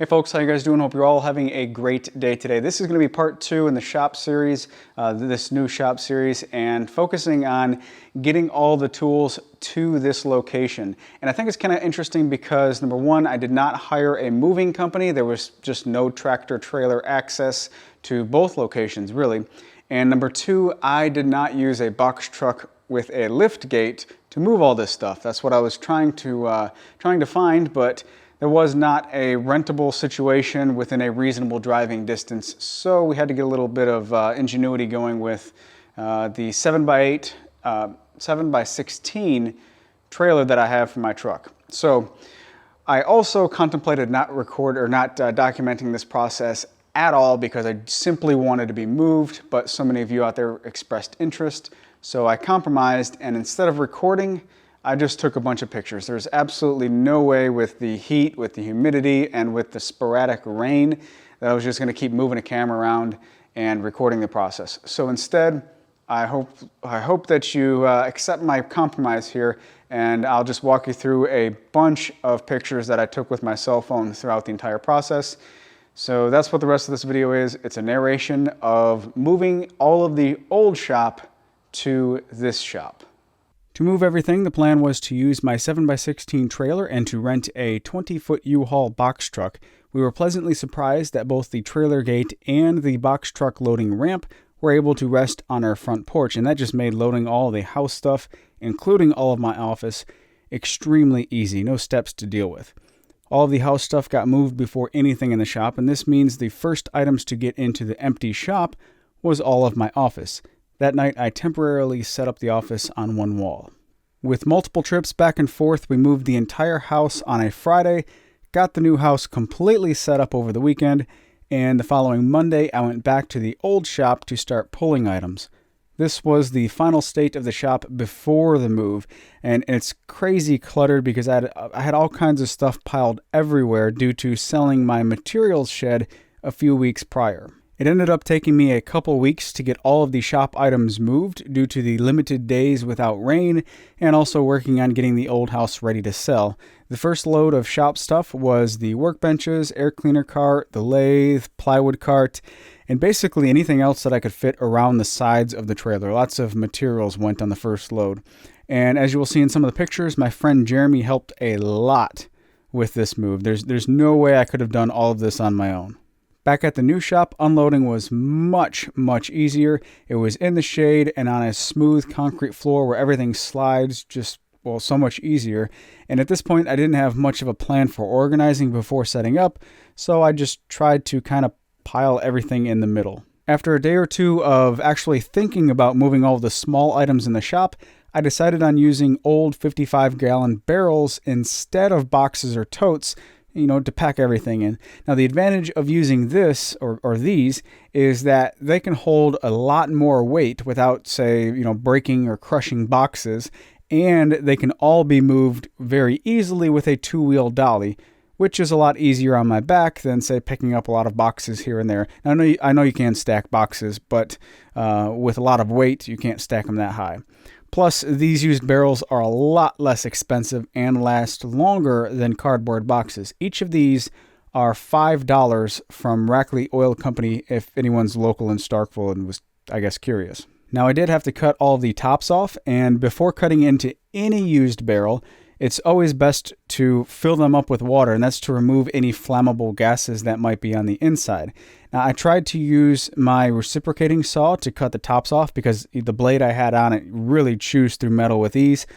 Hey folks, how you guys doing? Hope you're all having a great day today. This is going to be part 2 in the shop series, this new shop series, and focusing on getting all the tools to this location. And I think it's kind of interesting because, number one, I did not hire a moving company. There was just no tractor trailer access to both locations, really. And number two, I did not use a box truck with a lift gate to move all this stuff. That's what I was trying to find, but there was not a rentable situation within a reasonable driving distance, so we had to get a little bit of ingenuity going with the 7x8, 7x16 trailer that I have for my truck. So I also contemplated not documenting this process at all because I simply wanted to be moved, but so many of you out there expressed interest, so I compromised, and instead of recording, I just took a bunch of pictures. There's absolutely no way with the heat, with the humidity, and with the sporadic rain that I was just gonna keep moving a camera around and recording the process. So instead, I hope that you accept my compromise here, and I'll just walk you through a bunch of pictures that I took with my cell phone throughout the entire process. So that's what the rest of this video is. It's a narration of moving all of the old shop to this shop. To move everything, the plan was to use my 7x16 trailer and to rent a 20-foot U-Haul box truck. We were pleasantly surprised that both the trailer gate and the box truck loading ramp were able to rest on our front porch, and that just made loading all the house stuff, including all of my office, extremely easy, no steps to deal with. All of the house stuff got moved before anything in the shop, and this means the first items to get into the empty shop was all of my office. That night, I temporarily set up the office on one wall. With multiple trips back and forth, we moved the entire house on a Friday, got the new house completely set up over the weekend, and the following Monday, I went back to the old shop to start pulling items. This was the final state of the shop before the move, and it's crazy cluttered because I had all kinds of stuff piled everywhere due to selling my materials shed a few weeks prior. It ended up taking me a couple weeks to get all of the shop items moved due to the limited days without rain, and also working on getting the old house ready to sell. The first load of shop stuff was the workbenches, air cleaner cart, the lathe, plywood cart, and basically anything else that I could fit around the sides of the trailer. Lots of materials went on the first load. And as you will see in some of the pictures, my friend Jeremy helped a lot with this move. There's no way I could have done all of this on my own. Back at the new shop, unloading was much easier. It was in the shade and on a smooth concrete floor where everything slides so much easier. And at this point, I didn't have much of a plan for organizing before setting up, so I just tried to kind of pile everything in the middle. After a day or two of actually thinking about moving all the small items in the shop, I decided on using old 55-gallon barrels instead of boxes or totes, to pack everything in. Now, the advantage of using this or these is that they can hold a lot more weight without, say, breaking or crushing boxes, and they can all be moved very easily with a two-wheel dolly, which is a lot easier on my back than, say, picking up a lot of boxes here and there. Now, I know you can stack boxes, but with a lot of weight, you can't stack them that high. Plus, these used barrels are a lot less expensive and last longer than cardboard boxes. Each of these are $5 from Rackley Oil Company if anyone's local in Starkville and was, I guess, curious. Now, I did have to cut all the tops off, and before cutting into any used barrel, it's always best to fill them up with water, and that's to remove any flammable gases that might be on the inside. Now, I tried to use my reciprocating saw to cut the tops off because the blade I had on it really chews through metal with ease,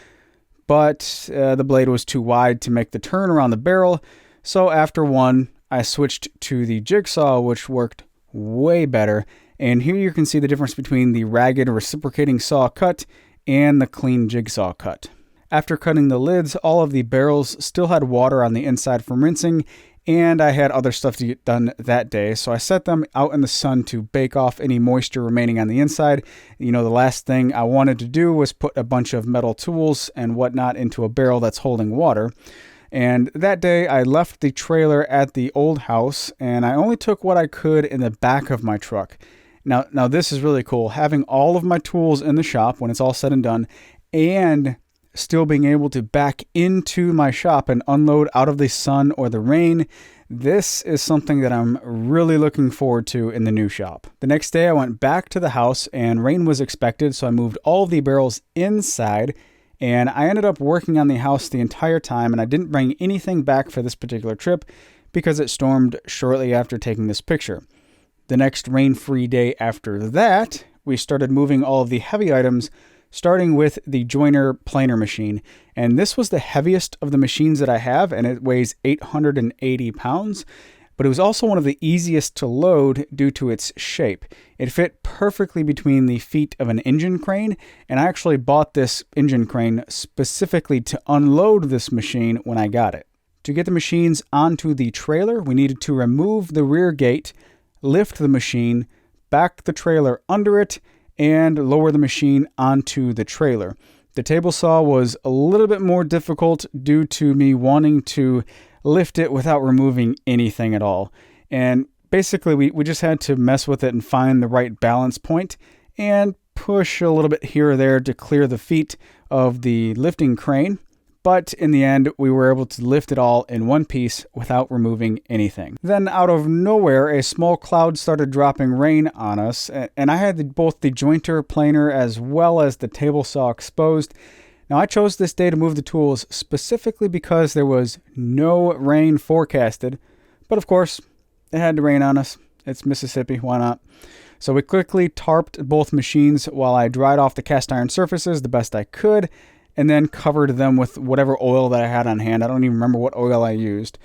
but the blade was too wide to make the turn around the barrel, so after one, I switched to the jigsaw, which worked way better, and here you can see the difference between the ragged reciprocating saw cut and the clean jigsaw cut. After cutting the lids, all of the barrels still had water on the inside from rinsing, and I had other stuff to get done that day, so I set them out in the sun to bake off any moisture remaining on the inside. The last thing I wanted to do was put a bunch of metal tools and whatnot into a barrel that's holding water. And that day, I left the trailer at the old house, and I only took what I could in the back of my truck. Now this is really cool, having all of my tools in the shop when it's all said and done, and still being able to back into my shop and unload out of the sun or the rain. This is something that I'm really looking forward to in the new shop. The next day I went back to the house and rain was expected, so I moved all of the barrels inside, and I ended up working on the house the entire time, and I didn't bring anything back for this particular trip because it stormed shortly after taking this picture. The next rain-free day after that, we started moving all of the heavy items, starting with the jointer planer machine. And this was the heaviest of the machines that I have, and it weighs 880 pounds. But it was also one of the easiest to load due to its shape. It fit perfectly between the feet of an engine crane, and I actually bought this engine crane specifically to unload this machine when I got it. To get the machines onto the trailer, we needed to remove the rear gate, lift the machine, back the trailer under it, and lower the machine onto the trailer. The table saw was a little bit more difficult due to me wanting to lift it without removing anything at all. And basically we just had to mess with it and find the right balance point and push a little bit here or there to clear the feet of the lifting crane. But in the end, we were able to lift it all in one piece without removing anything. Then out of nowhere, a small cloud started dropping rain on us, and I had both the jointer planer as well as the table saw exposed. Now I chose this day to move the tools specifically because there was no rain forecasted, but of course, it had to rain on us. It's Mississippi, why not? So we quickly tarped both machines while I dried off the cast iron surfaces the best I could, and then covered them with whatever oil that I had on hand. I don't even remember what oil I used.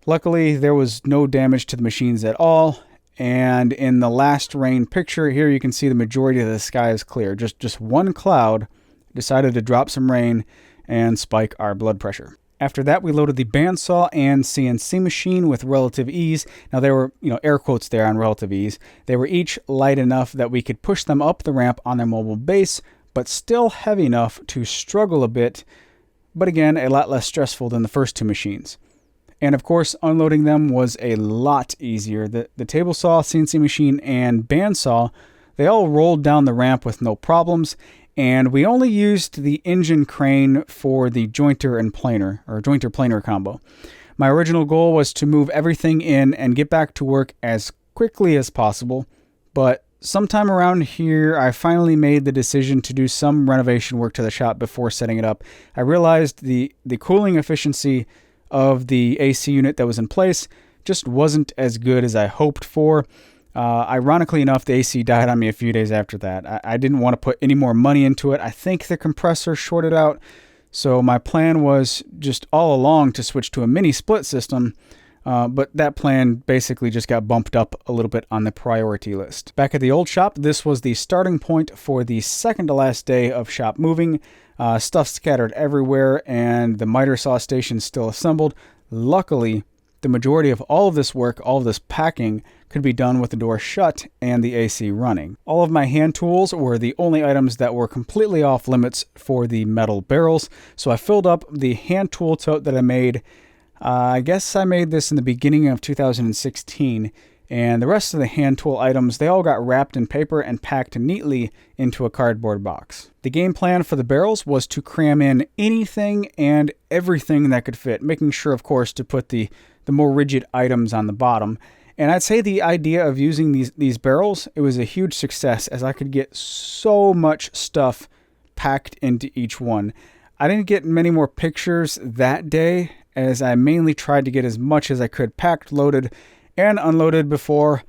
Luckily, there was no damage to the machines at all, and in the last rain picture here, you can see the majority of the sky is clear. Just one cloud decided to drop some rain and spike our blood pressure. After that, we loaded the bandsaw and CNC machine with relative ease. Now, they were, air quotes there on relative ease. They were each light enough that we could push them up the ramp on their mobile base, but still heavy enough to struggle a bit, but again, a lot less stressful than the first two machines. And of course, unloading them was a lot easier. The table saw, CNC machine, and bandsaw, they all rolled down the ramp with no problems, and we only used the engine crane for the jointer and planer, or jointer planer combo. My original goal was to move everything in and get back to work as quickly as possible, but sometime around here, I finally made the decision to do some renovation work to the shop before setting it up. I realized the cooling efficiency of the AC unit that was in place just wasn't as good as I hoped for. Ironically enough, the AC died on me a few days after that. I didn't want to put any more money into it. I think the compressor shorted out. So my plan was just all along to switch to a mini split system. But that plan basically just got bumped up a little bit on the priority list. Back at the old shop, this was the starting point for the second to last day of shop moving. Stuff scattered everywhere, and the miter saw station still assembled. Luckily, the majority of all of this work, all of this packing, could be done with the door shut and the AC running. All of my hand tools were the only items that were completely off limits for the metal barrels, so I filled up the hand tool tote that I made. I guess I made this in the beginning of 2016, and the rest of the hand tool items, they all got wrapped in paper and packed neatly into a cardboard box. The game plan for the barrels was to cram in anything and everything that could fit, making sure, of course, to put the more rigid items on the bottom. And I'd say the idea of using these barrels, it was a huge success, as I could get so much stuff packed into each one. I didn't get many more pictures that day, as I mainly tried to get as much as I could packed, loaded, and unloaded before,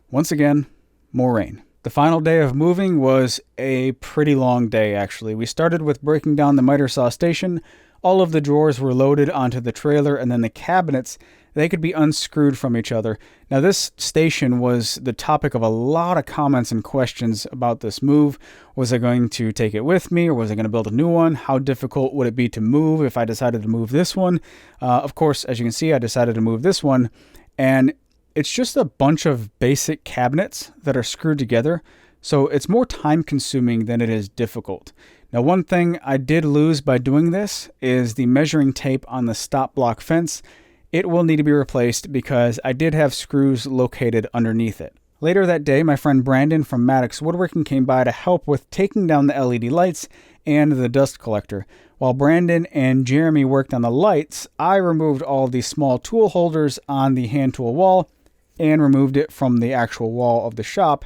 once again, more rain. The final day of moving was a pretty long day, actually. We started with breaking down the miter saw station. All of the drawers were loaded onto the trailer, and then the cabinets, they could be unscrewed from each other. Now, this station was the topic of a lot of comments and questions about this move. Was I going to take it with me, or was I going to build a new one? How difficult would it be to move if I decided to move this one? Of course, as you can see, I decided to move this one, and it's just a bunch of basic cabinets that are screwed together, so it's more time-consuming than it is difficult. Now, one thing I did lose by doing this is the measuring tape on the stop block fence. It will need to be replaced because I did have screws located underneath it. Later that day, my friend Brandon from Maddox Woodworking came by to help with taking down the LED lights and the dust collector. While Brandon and Jeremy worked on the lights, I removed all of the small tool holders on the hand tool wall and removed it from the actual wall of the shop.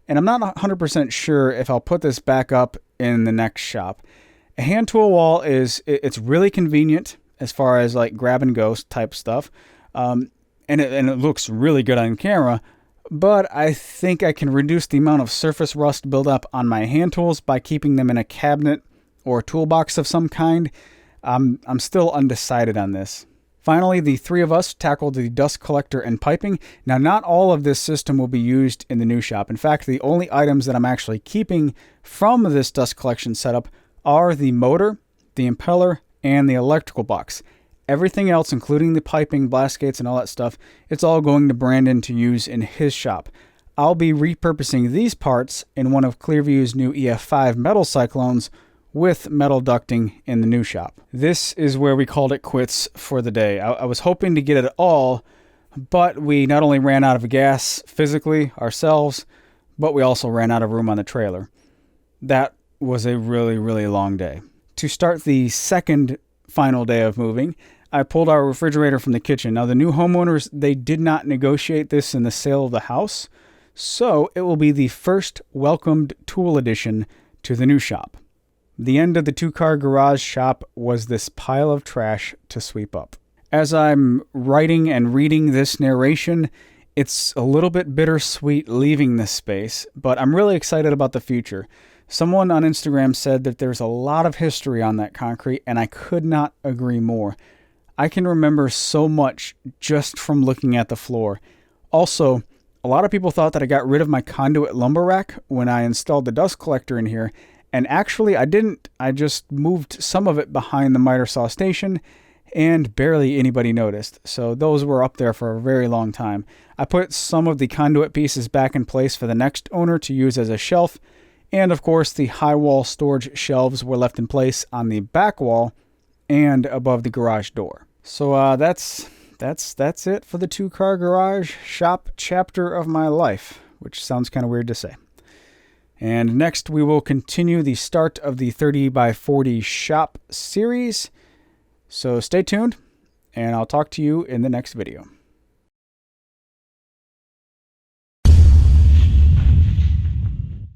And I'm not 100% sure if I'll put this back up in the next shop. A hand tool wall it's really convenient as far as like grab and go type stuff. And it looks really good on camera. But I think I can reduce the amount of surface rust buildup on my hand tools by keeping them in a cabinet or a toolbox of some kind. I'm still undecided on this. Finally, the three of us tackled the dust collector and piping. Now, not all of this system will be used in the new shop. In fact, the only items that I'm actually keeping from this dust collection setup are the motor, the impeller, and the electrical box. Everything else, including the piping, blast gates, and all that stuff, it's all going to Brandon to use in his shop. I'll be repurposing these parts in one of Clearview's new EF5 metal cyclones with metal ducting in the new shop. This is where we called it quits for the day. I was hoping to get it all, but we not only ran out of gas physically ourselves, but we also ran out of room on the trailer. That was a really, really long day. To start the second final day of moving, I pulled our refrigerator from the kitchen. Now, the new homeowners, they did not negotiate this in the sale of the house, so it will be the first welcomed tool addition to the new shop. The end of the two-car garage shop was this pile of trash to sweep up. As I'm writing and reading this narration, it's a little bit bittersweet leaving this space, but I'm really excited about the future. Someone on Instagram said that there's a lot of history on that concrete, and I could not agree more. I can remember so much just from looking at the floor. Also, a lot of people thought that I got rid of my conduit lumber rack when I installed the dust collector in here, and actually I didn't. I just moved some of it behind the miter saw station, and barely anybody noticed. So those were up there for a very long time. I put some of the conduit pieces back in place for the next owner to use as a shelf, and of course the high wall storage shelves were left in place on the back wall and above the garage door. So that's it for the two-car garage shop chapter of my life, which sounds kind of weird to say. And next we will continue the start of the 30 by 40 shop series. So stay tuned, and I'll talk to you in the next video.